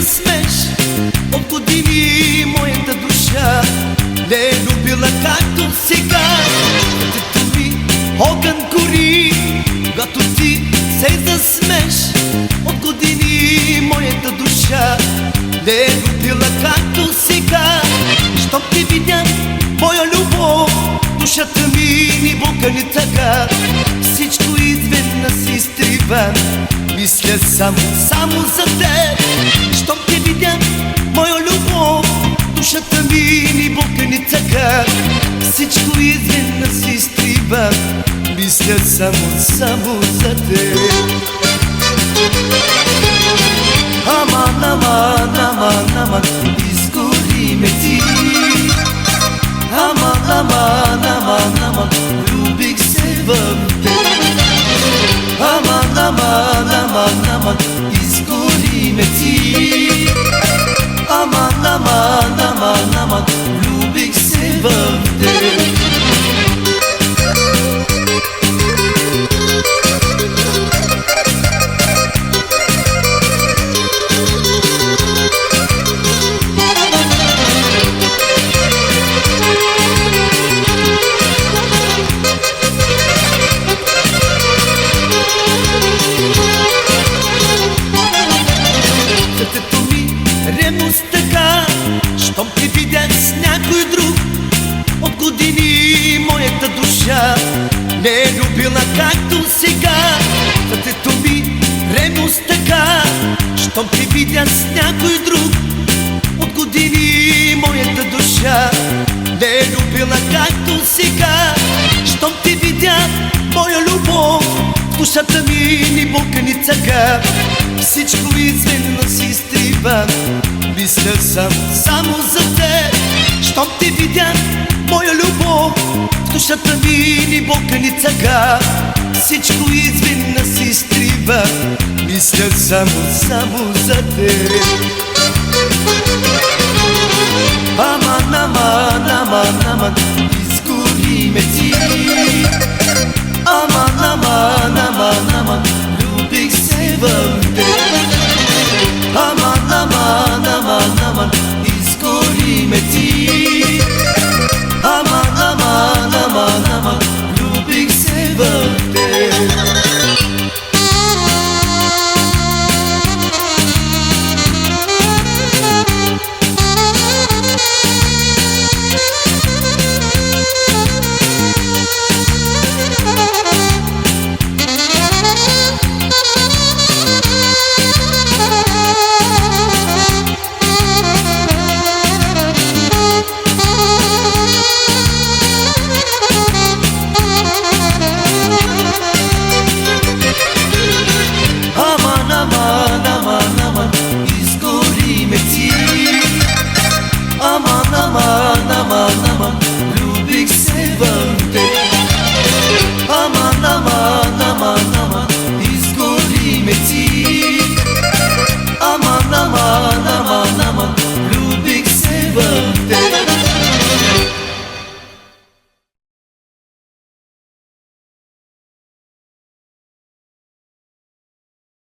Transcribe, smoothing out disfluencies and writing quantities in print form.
засмеш. От години моята душа не е любила както сега. Сърцето ми огън гори, когато ти се засмеш. От години моята душа не е любила както сега. Щом те видя, моя любов, душата ми ни бука ни тъга. Всичко изведнъж се изтрива, мисля само за теб. Щом те видя, моя любов, душата ми ни бука ни тъга. Всичко изведнъж се изтрива, мисля само за теб. Аман, изгори ме ти. Аман, влюбих се в теб. Аман, изгори ме ти. Аман, влюбих се в теб. Ревност така, щом те видях с някой друг. От години моята душа не е любила както сега. Сърцето ми ревност така, щом те видях с някой друг. От години моята душа не е любила както сега. Щом те видях, моя любов, душата ми ни бука ни цъга. Всичко изведнъж се изтрива, мисля само за теб. Щом те видя, моя любов, душата ми ни бука ни цъга. Всичко изведнъж се изтрива, мисля само за теб. Аман, изгори ме ти. Аман, любих се в теб. Аман, изгори ме ти.